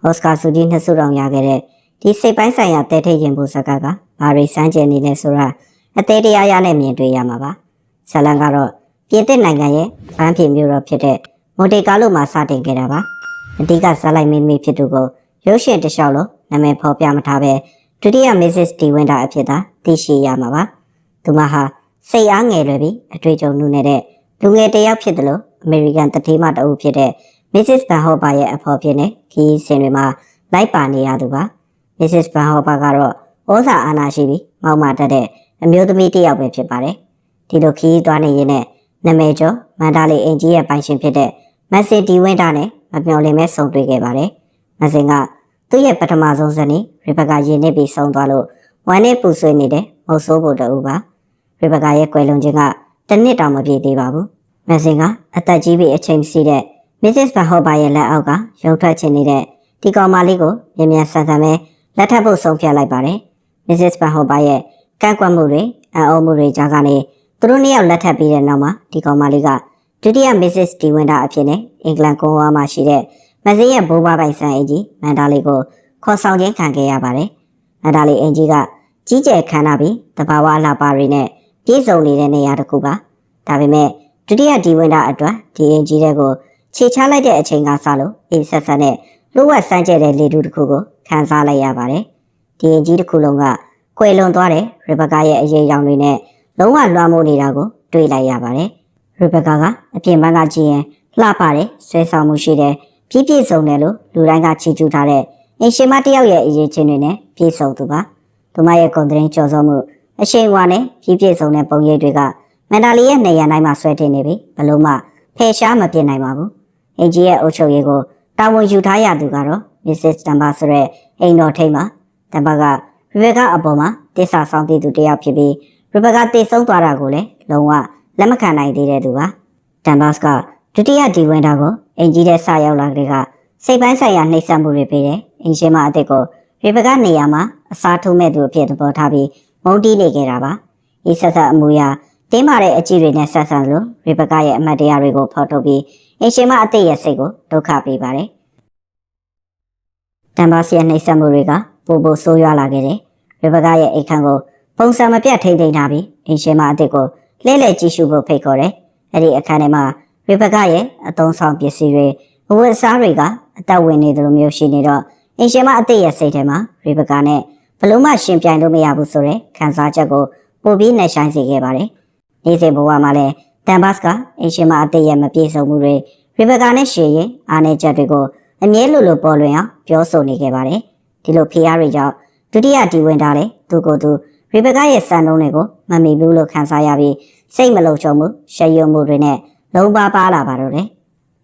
အော်စကာဆုကြီးနှစ်ဆုတောင်ရခဲ့တဲ့ဒီစိတ်ပိုင်းဆိုင်ရာတဲထိတ်ရင်ဖို့ဇာတ်ကားကဘာတွေစမ်းကြယ်နေလဲဆိုတာအသေးတရားရနဲ့မြင်တွေ့ရမှာပါဇလန်ကတော့ပြင်သစ်နိုင်ငံရဲ့ဗန်းဖြေမြို့တော်ဖြစ်တဲ့မိုတေကာလိုမှာစတင်ခဲ့တာပါအဓိကဇာတ်လိုက်မင်းမီဖြစ်သူကိုရုပ်ရှင်တစ်လျှောက်လုံးနာမည်ဖော်ပြမထားပဲဒုတိယ Mrs. De Winter အဖြစ်သာသိရှိရမှာပါသူမဟာစိတ်အားငယ်လွယ်ပြီးအတွေ့အကြုံနုနေတဲ့လူငယ်တစ်ယောက်ဖြစ်တယ်လို့အမေရိကန်တတိမတအုပ်ဖြစ်တဲ့ Mrs. Van Hopper ရဲ့အဖော်ဖြစ်နေခီးစင်တွေမှာလိုက်ပါနေရသူပါ Mrs. Van Hopper ကတော့ဩဇာအာဏာရှိပြီးမောက်မာတတ်တဲ့အမျိုးသမီးတစ်ယောက်ပဲဖြစ်ပါတယ်ဒီလိုခီးသွားနေရင်နဲ့နာမည်ကျော်မန္တလေးအင်ကြီးရဲ့ပိုင်ရှင်ဖြစ်တဲ့ Mrs. De Winter နဲ့မမျှော်လင့်မဲ့ဆုံတွေ့ခဲ့ပါတယ်မဆင်ကသူ့ရဲ့ပထမဆုံးဇနီးရီဘက်ကာရင်နစ်ပြီးဆုံးသွားလို့ဝမ်းနဲ့ပူဆွေးနေတဲ့မဟုတ်ဆိုးဖို့တူပါရီဘက်ကာရဲ့ကွယ်လွန်ခြင်းကတစ်နှစ်တောင်မပြည့်သေးပါဘူးမဆင်ကအသက်ကြီးပြီးအချိန်မရှိတဲ့ Mrs. Van Hopper ရဲ့လက်အောက်ကရုံထွက်ချင်နေတဲ့ဒီကောင်မလေးကိုမြန်မြန်ဆန်ဆန်ပဲလက်ထပ်ဖို့ဆုံးဖြတ်လိုက်ပါတယ် Mrs. Van Hopper ရဲ့ကန့်ကွက်မှုတွေအံ့ဩမှုတွေကြားကနေသူတို့နှစ်ယောက်လက်ထပ်ပြီးတဲ့နောက်မှာဒီကောင်မလေးကဒုတိယ Mrs. De Winter အဖြစ်နဲ့အင်္ဂလန်ကွန်ဝါမှာရှိတဲ့မဆင်ရဲ့ဘိုးဘွားပိုင်ဆန်အင်ကြီးမန္တလေးကိုခေါ်ဆောင်ခြင်းခံခဲ့ရပါတယ်မန္တလေးအင်ကြီးကကြီးကျယ်ခမ်းနားပြီးတဘာဝအလှပါတွေနဲ့ပြည့်စုံနေတဲ့နေရာတစ်ခုပါဒါပေမဲ့ဒုတိယ De Winter အတွက်ဒီအင်ကြီးတွေကိုခြေချလိုက်တဲ့အချိန်ကစလို့အေးဆက်ဆက်နဲ့လှုပ်ဝက်စမ်းကြဲတဲ့လေတူတစ်ခုကိုခံစားလိုက်ရပါတယ်ဒီအင်ကြီးတစ်ခုလုံးကကွယ်လွန်သွားတဲ့ရီဘက်ကာရဲ့အရေးရောင်တွေနဲ့လုံးဝလွှမ်းမိုးနေတာကိုတွေ့လိုက်ရပါတယ်ရီဘက်ကာကအပြင်ဘက်ကကြည့်ရင်လှပတယ်ဆွဲဆောင်မှုရှိတယ်ပြည့်ပြည့်စုံတယ်လို့လူတိုင်းကချီးကျူးထားတဲ့အင်ရှင်မတစ်ယောက်ရဲ့အရေးချင်းတွေနဲ့ပြည့်စုံသူပါသူမရဲ့ဂုဏ်သတင်းကျော်စောမှုအရှိန်ဝါနဲ့ပြည့်ပြည့်စုံတဲ့ပုံရိပ်တွေကမန္တလေးရဲ့နေရာတိုင်းမှာဆွဲတင်နေပြီဘလို့မှဖယ်ရှားမပြစ်နိုင်ပါဘူးအင်ကြီးရဲ့အုပ်ချုပ်ရေးကိုတာဝန်ယူထားရသူကတော့ Mrs. Tamba ဆိုတဲ့အိမ်တော်ထိပ်မှာတမ်ဘာကရီဘက်ကာအပေါ်မှာတစ္ဆာဆောင်တည်သူတစ်ယောက်ဖြစ်ပြီးရီဘက်ကာတည်ဆုံးသွားတာကိုလည်းလုံးဝလက်မခံနိုင်သေးတဲ့သူပါတမ်ဘာကဒုတိယ De Winter ကိုအင်ကြီးတဲ့ဆရောက်လာတဲ့ကစိတ်ပိုင်းဆိုင်ရာနှိပ်စက်မှုတွေပေးတယ်အင်ရှင်မအစ်စ်ကိုရီဘက်ကနေရာမှာအစားထိုးမဲ့သူအဖြစ်သဘောထားပြီးမုန်းတီးနေခဲ့တာပါဤဆက်ဆက်အမူအရာတင်းမာတဲ့အကြည့်တွေနဲ့ဆက်ဆံလို့ရီဘက်ကာရဲ့အမတ်တရားတွေကိုဖော်ထုတ်ပြီးအင်ရှင်မအစ်စ်ရဲ့စိတ်ကိုဒုက္ခပေးပါတယ်တမ်ဘာရဲ့နှိပ်စက်မှုတွေကပိုပိုဆိုးရွားလာခဲ့တယ်ရီဘက်ကာရဲ့အိတ်ခမ်းကိုပုံစံမပြတ်ထိမ့်သိမ်းထားပြီးအင်ရှင်မအစ်စ်ကိုလဲလှယ်ကြည့်ရှုဖို့ဖိတ်ခေါ်တယ်အဲ့ဒီအခန်းထဲမှာရီဘက်ကာရဲ့အသုံးဆောင်ပစ္စည်းတွေအဝတ်အစားတွေကအသက်ဝင်နေသလိုမျိုးရှိနေတော့အင်ရှင်မအစ်စ်ရဲ့စိတ်ထဲမှာရီဘက်ကာနဲ့ဘလို့မှရှင်ပြိုင်လို့မရဘူးဆိုတဲ့ခံစားချက်ကိုပိုပြီးနှက်ဆိုင်စေခဲ့ပါတယ်နေ့စဉ်ဘဝမှာလည်းတမ်ဘတ်ကအင်ရှင်မအစ်စ်ရဲ့မပြေဆုံးမှုတွေရီဘက်ကာနဲ့ရှေရင်အားနည်းချက်တွေကိုအမြဲလိုပေါ်လွင်အောင်ပြောဆိုနေခဲ့ပါတယ်ဒီလိုဖိအားတွေကြောင့်ဒုတိယ De Winter လည်းသူကိုယ်သူရီဘက်ကာရဲ့စံနှုန်းတွေကိုမမီဘူးလို့ခံစားရပြီးစိတ်မလုံခြုံမှုရှက်ရွံ့မှုတွေနဲ့လုံးပါပါလာပါတော့တယ်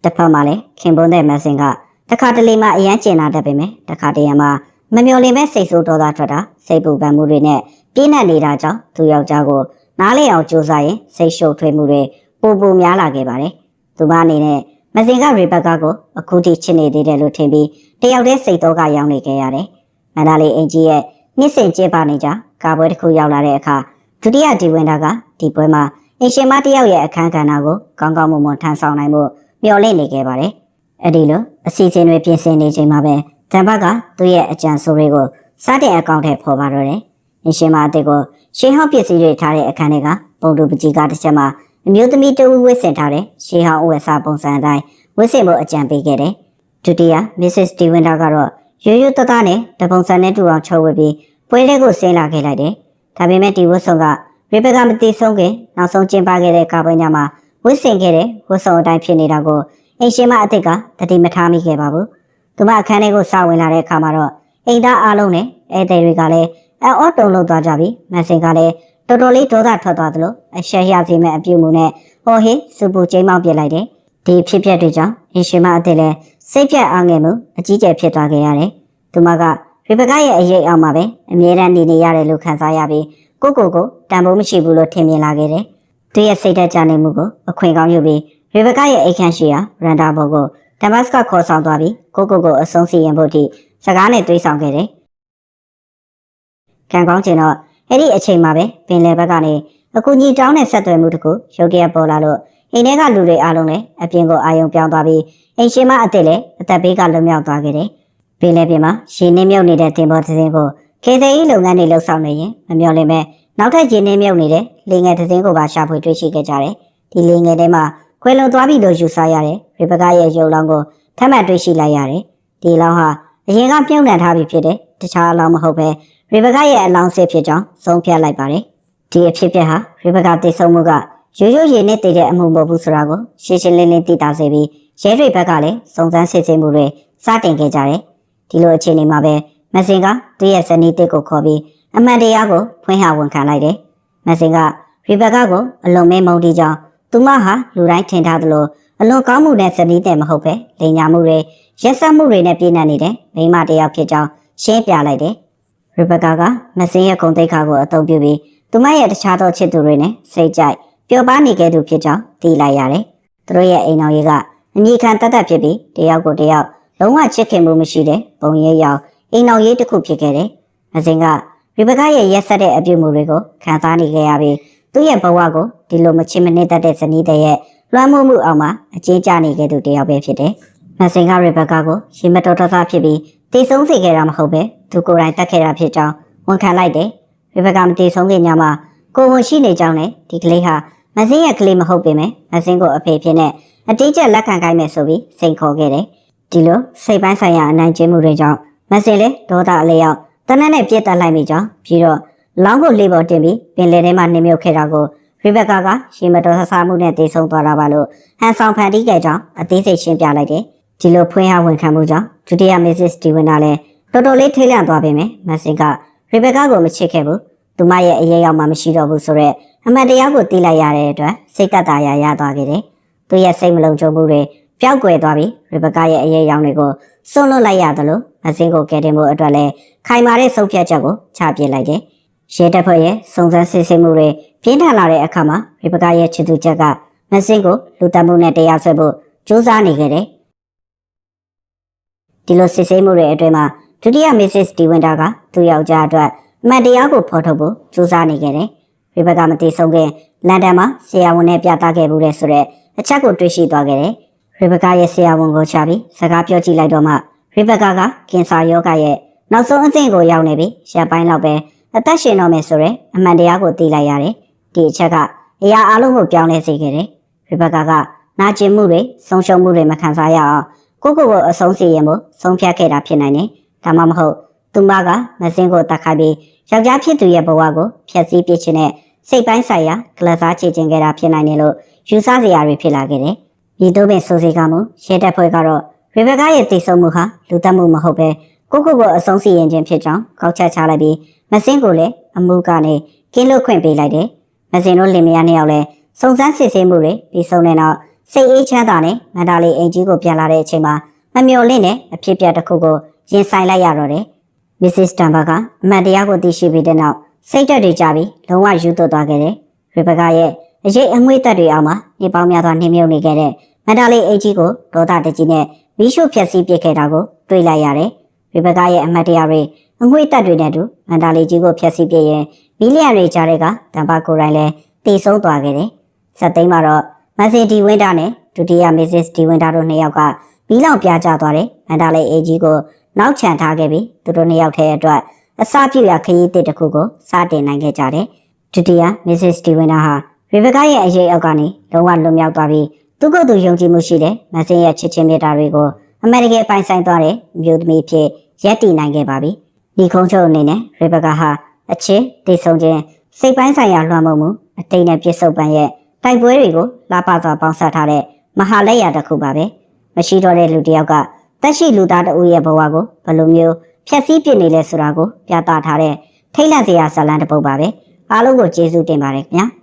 တစ်ဖက်မှာလည်းခင်ပွန်းတဲ့မဆင်ကတခါတလေမှအရန်ကျင်လာတတ်ပေမဲ့တခါတရံမှာမမျော်လင့်မဲ့စိတ်ဆိုးဒေါသထွက်တာစိတ်ပူပန်မှုတွေနဲ့ပြင်းထန်နေတာကြောင့်သူယောက်ျားကိုနားလည်အောင်ကြိုးစားရင်စိတ်ရှုပ်ထွေးမှုတွေပိုများလာခဲ့ပါတယ်သူမအနေနဲ့မဆင်ကရီဘက်ကာကိုအခုထိချစ်နေသေးတယ်လို့ထင်ပြီးတယောက်တည်းစိတ်တော့ကရောက်နေခဲ့ရတယ်မန္တလေးအင်ကြီးရဲ့နှစ်စဉ်ကျင်းပနေကြကာပွဲတစ်ခုရောက်လာတဲ့အခါဒုတိယ De Winter ကဒီပွဲမှာအင်ရှင်မတစ်ယောက်ရဲ့အခန်းကဏ္ဍကိုကောင်းကောင်းမွန်မွန်ထမ်းဆောင်နိုင်မှုမျှော်လင့်နေခဲ့ပါတယ်အဲ့ဒီလိုအစီအစဉ်တွေပြင်ဆင်နေချိန်မှာပဲတမ်ဘတ်ကသူ့ရဲ့အကြံဆိုတွေကိုစတဲ့အကောင့်ထဲပေါ်ပါတော့တယ်အင်ရှင်မအစ်စ်ကိုရှေးဟောင်းပစ္စည်းတွေထားတဲ့အခန်းထဲကပုံတူပကြီးကားတစ်ချက်မှာအမျိုးသမီးတဦးဝတ်ဆင်ထားတဲ့ရှေးဟောင်းအဝတ်အစားပုံစံအတိုင်းဝတ်ဆင်ဖို့အကြံပေးခဲ့တယ်ဒုတိယ Mrs. De Winter ကတော့ရိုးရိုးသားသားနဲ့တပုံစံနဲ့တူအောင်ချုပ်ဝတ်ပြီးပွဲလေးကိုဆင်းလာခဲ့လိုက်တယ်ဒါပေမဲ့ဒီဝတ်စုံကရီဘက်ကာမတိဆုံးခင်နောက်ဆုံးကျင်းပခဲ့တဲ့ကာပွဲညမှာဝတ်ဆင်ခဲ့တဲ့ဝတ်စုံအတိုင်းဖြစ်နေတာကိုအင်ရှင်မအစ်စ်ကတတိမထားမိခဲ့ပါဘူးသူမအခန်းထဲကိုစဝင်လာတဲ့အခါမှာတော့အိမ်သားအားလုံးနဲ့ဧည့်သည်တွေကလည်းအော်တုံလုံးသွားကြပြီးမဆင်ကလည်းတော်တော်လေးဒေါသထွက်သွားသလိုအရှက်ရစေမဲ့အပြုမှုနဲ့ဟော်ဟေးစူပူကျိမ်းမောင်းပြလိုက်တယ်ဒီဖြစ်ပျက်တွေကြောင့်အင်ရှင်မအစ်စ်လည်းစိတ်ပြတ်အားငယ်မှုအကြီးကျယ်ဖြစ်သွားခဲ့ရတယ်သူမကရီဘက်ကာရဲ့အရေးအောင်မှာပဲအမြဲတမ်းနေရတယ်လို့ခံစားရပြီးကိုတန်ဖိုးမရှိဘူးလို့ထင်မြင်လာခဲ့တယ်သူရဲ့စိတ်ဓာတ်ကြနေမှုကိုအခွင့်ကောင်းယူပြီးရီဘက်ကာရဲ့အိတ်ခမ်းရှိရာရန်တာဘော်ကိုတမ်ဘတ်ကခေါ်ဆောင်သွားပြီးကိုအဆုံးစီရင်ဖို့ထိစကားနဲ့တွေးဆောင်ခဲ့တယ်ခံကောင်းချင်တော့အဲ့ဒီအချိန်မှာပဲပင်လယ်ဘက်ကနေအခုညီတောင်းတဲ့ဆက်သွယ်မှုတကူရုတ်တရက်ပေါ်လာလို့အိမ်ထဲကလူတွေအားလုံးလည်းအပြင်ကိုအာရုံပြောင်းသွားပြီးအိမ်ရှင်မအစ်စ်လည်းအသက်ဘေးကလွတ်မြောက်သွားခဲ့တယ် ပင်လယ်ပြင်မှာရေနှင်းမြုပ်နေတဲ့တင်ပေါ်တစ်စင်းကိုခေစိအေးလုပ်ငန်းတွေလှုပ်ဆောင်နေရင်မမျှော်လင့်ပဲနောက်ထပ်ရေနှင်းမြုပ်နေတဲ့လေငယ်တစ်စင်းကိုပါရှာဖွေတွေ့ရှိခဲ့ကြတယ်။ဒီလေငယ်ထဲမှာခွဲလုံသွားပြီလို့ယူဆရတဲ့ရေဘကာရဲ့ရုပ်လောင်းကိုထပ်မံတွေ့ရှိလိုက်ရတယ်။ဒီလောင်းဟာအရင်ကပြုံးနှံထားပြီးဖြစ်တဲ့တခြားအလောင်းမဟုတ်ပဲရေဘကာရဲ့အလောင်းစစ်ဖြစ်ကြောင်းဆုံးဖြတ်လိုက်ပါတယ်။ဒီအဖြစ်အပျက်ဟာရေဘကာတည်ဆုံမှုကရိုးရိုးရေနဲ့တည်တဲ့အမှုမဟုတ်ဘူးဆိုတာကိုရှင်းရှင်းလင်းလင်းသိတာစေပြီးရဲတွေဘက်ကလည်းစုံစမ်းစစ်ဆေးမှုတွေစတင်ခဲ့ကြတယ်။ဒီလိုအခြေအနေမှာပဲမစင်ကသူ့ရဲ့ဇနီးတစ်ကိုခေါ်ပြီးအမှန်တရားကိုဖွင့်ဟဝန်ခံလိုက်တယ်။မစင်ကရီဘကာကိုအလွန်မဲမုန်းတီးကြောင်းသူမဟာလူတိုင်းထင်ထားသလိုအလွန်ကောင်းမှုနဲ့ဇနီးတဲ့မဟုတ်ပဲလိန်ညာမှုတွေရက်စက်မှုတွေနဲ့ပြည့်နှက်နေတဲ့မိန်းမတစ်ယောက်ဖြစ်ကြောင်းရှင်းပြလိုက်တယ်။ရီဘကာကမစင်ရဲ့ဂုဏ်သိက္ခာကိုအသုံးပြုပြီးသူမရဲ့တခြားသောချစ်သူတွေနဲ့စိတ်ကြိုက်ပျော်ပါးနေခဲ့သူဖြစ်ကြောင်းသိလိုက်ရတယ်။သူတို့ရဲ့အိမ်တော်ကြီးကအမြင့်ခံတတ်ဖြစ်ပြီးတယောက်ကိုတယောက်လုံးဝချစ်ခင်မှုမရှိတဲ့ပုံရိပ်ရောက်အိမ်တော်ကြီးတစ်ခုဖြစ်ခဲ့တယ်။မစင်ကရီဘကာရဲ့ရက်ဆက်တဲ့အပြုအမူတွေကိုခံစားနေခဲ့ရပြီးသူ့ရဲ့ဘဝကိုဒီလိုမချစ်မနစ်တတ်တဲ့ဇနီးတဲ့လွှမ်းမိုးမှုအောက်မှာအကျဉ်းချနေခဲ့သူတယောက်ပဲဖြစ်တယ်။မစင်ကရီဘကာကိုရှင်မတော်တဆဖြစ်ပြီးတည်ဆုံးစေခဲ့တာမဟုတ်ပဲသူကိုယ်တိုင်တတ်ခဲ့တာဖြစ်ကြောင်းဝန်ခံလိုက်တယ်။ရီဘကာမတည်ဆုံးခင်ညမှာကိုဝန်ရှိနေကြောင်းနဲ့ဒီကလေးဟာမစင်ရဲ့ကလေးမဟုတ်ပေမဲ့မစင်ကိုအဖေဖြစ်နဲ့အတိအကျလက်ခံခိုင်းမယ်ဆိုပြီးစိန်ခေါ်ခဲ့တယ်။ဒီလိုစိတ်ပိုင်းဆိုင်ရာအနိုင်ကျင့်မှုတွေကြောင့်မစင်လည်းဒေါသအလျောက်တနက်နဲ့ပြစ်တက်လိုက်မိကြောင်းပြီးတော့လောင်းကိုလေးပေါ်တင်ပြီးပင်လယ်ထဲမှာနှင်မြုပ်ခဲ့တာကိုရီဘကာကရှင်မတော်ဆဆမှုနဲ့တည်ဆုံသွားတာပါလို့ဟန်ဆောင်ဖန်တီးခဲ့ကြောင်းအသေးစိတ်ရှင်းပြလိုက်တယ်။ဒီလိုဖွင့်ဟဝန်ခံမှုကြောင့်ဒုတိယမစ္စစ်စတီဝင်ကလည်းတော်တော်လေးထိတ်လန့်သွားပေမဲ့မစင်ကရီဘကာကိုမချစ်ခဲ့ဘူး။သူမရဲ့အရေးရောက်မှမရှိတော့ဘူးဆိုတော့အမှန်တရားကိုသိလိုက်ရတဲ့အတွက်စိတ်ကတာရသွားခဲ့တယ်။သူရဲ့စိတ်မလုံခြုံမှုတွေပျောက်ကွယ်သွားပြီးရီဘကာရဲ့အရေးရောက်တွေကိုစွန့်လွတ်လိုက်ရတယ်လို့မစင်ကိုကယ်တင်ဖို့အတွက်လည်းခိုင်မာတဲ့ဆုံးဖြတ်ချက်ကိုချပြလိုက်တယ်။ရဲတပ်ဖွဲ့ရဲ့စုံစမ်းစစ်ဆေးမှုတွေပြင်းထန်လာတဲ့အခါမှာရီဘကာရဲ့ချစ်သူချက်ကမစင်ကိုလူတမှုနဲ့တရားစွဲဖို့ကြိုးစားနေခဲ့တယ်။ဒီလိုစစ်ဆေးမှုတွေအတွင်းမှာဒုတိယမစ္စစ်စတီဝင်တာကသူ့ယောက်ျားအတွက်အမှန်တရားကိုဖော်ထုတ်ဖို့ကြိုးစားနေခဲ့တယ်။ရီဘကာမတည်ဆုံးခင်လန်ဒန်မှာဆရာဝန်နဲ့ပြသခဲ့မှုတဲ့ဆိုတဲ့အချက်ကိုတွေ့ရှိသွားခဲ့တယ်။ရီဘကာရဲ့ဆရာဝန်ကိုချပြီးစကားပြောကြည့်လိုက်တော့မှရီဘကာကကင်ဆာရောဂါရဲ့နောက်ဆုံးအဆင့်ကိုရောက်နေပြီရပ်ပိုင်းလောက်ပဲအသက်ရှင်တော့မယ်ဆိုတဲ့အမှန်တရားကိုသိလိုက်ရတယ်။ဒီအချက်ကအရာအလုံးကိုပြောင်းလဲစေခဲ့တယ်။ရီဘကာကနာကျင်မှုတွေဆုံးရှုံးမှုတွေမခံစားရအောင်ကိုအဆုံးစီရင်ဖို့ဆုံးဖြတ်ခဲ့တာဖြစ်နိုင်တယ်။ဒါမှမဟုတ်သူမကမစင်ကိုတတ်ခိုက်ပြီးယောက်ျားဖြစ်သူရဲ့ဘဝကိုဖျက်ဆီးပစ်ခြင်းနဲ့စိတ်ပိုင်းဆိုင်ရာကလစားချေခြင်းခဲ့တာဖြစ်နိုင်တယ်လို့ယူဆစရာတွေဖြစ်လာခဲ့တယ်။ဒီတို့ပင်ဆိုစီကမှုရဲတပ်ဖွဲ့ကတော့ရီဘကာရဲ့တည်ဆုံမှုဟာလူသတ်မှုမဟုတ်ပဲကိုအဆုံးစီရင်ခြင်းဖြစ်ကြောင်းကောက်ချက်ချလိုက်ပြီးမစင်ကိုလည်းအမှုကနေကင်းလွတ်ခွင့်ပေးလိုက်တယ်။မစင်တို့လင်မယားနှစ်ယောက်လည်းစုံစမ်းစစ်ဆေးမှုတွေပြီးဆုံးတဲ့နောက်စိတ်အေးချမ်းသာနဲ့မန္တလေးအိမ်ကြီးကိုပြန်လာတဲ့အချိန်မှာမမျှော်လင့်တဲ့အဖြစ်အပျက်တစ်ခုကိုရင်ဆိုင်လိုက်ရတော့တယ်။ မစ္စစ်စတန်ဘာကအမှန်တရားကိုသိရှိပြီးတဲ့နောက်စိတ်ဓာတ်တွေကြပြီးလုံးဝယူသွတ်သွားခဲ့တယ်။ရီဘကာရဲ့အရေးအငွေ့သက်တွေအောက်မှာနေပေါင်းများစွာနှင်းမြုပ်နေခဲ့တဲ့မန္တလေးအိမ်ကြီးကိုဒေါသတကြီးနဲ့မီးရှို့ဖျက်ဆီးပစ်ခဲ့တာကိုတွေ့လိုက်ရတယ်။ရီဘကာရဲ့အမှတ်တရတွေအငွေ့သက်တွေနဲ့အတူမန္တလေးကြီးကိုဖျက်ဆီးပစ်ရင်မီလီယံတွေကြားတဲ့ကတံပါကိုယ်တိုင်လည်းတည်ဆုံးသွားခဲ့တယ်။ဇက်သိမ်းမှာတော့မက်ဆီဒီဝင်းတာနဲ့ဒုတိယမစ္စစ်ဒီဝင်းတာတို့နှစ်ယောက်ကမီးလောင်ပြားကျသွားတဲ့မန္တလေးအိမ်ကြီးကိုနောက်ချန်ထားခဲ့ပြီးသူတို့နှစ်ယောက်ထဲအတွက်အစပြုရာခရီးတစ်တစ်ခုကိုစတင်နိုင်ခဲ့ကြတယ်။ဒုတိယမစ္စစ်ဒီဝင်းတာဟာရီဘကာရဲ့အရေးအောက်ကနေလုံးဝလွတ်မြောက်သွားပြီးသူကသူယုံကြည်မှုရှိတဲ့မစင်ရဲ့ချစ်ချင်းမြတ်တာတွေကိုအမေရိကန်ပိုင်ဆိုင်သွားတဲ့မြို့သမီးဖြစ်ရပ်တည်နိုင်ခဲ့ပါပြီ။ဒီခုံးချုပ်အနေနဲ့ရီဘကာဟာအချစ်တည်ဆုံခြင်းစိတ်ပိုင်းဆိုင်ရာလွှမ်းမိုးမှုအတိတ်နဲ့ပြစ္ဆုတ်ပံရဲ့တိုက်ပွဲတွေကိုလာပစွာပေါင်းစပ်ထားတဲ့မဟာလက်ရာတစ်ခုပါပဲ။မရှိတော့တဲ့လူတစ်ယောက်ကတက်ရှိလူသားတဦးရဲ့ဘဝကိုဘယ်လိုမျိုးဖျက်ဆီးပစ်နေလဲဆိုတာကိုပြသထားတဲ့ထိတ်လန့်စရာဇာတ်လမ်းတစ်ပုဒ်ပါပဲ။အားလုံးကိုကျေးဇူးတင်ပါတယ်ခင်ဗျာ။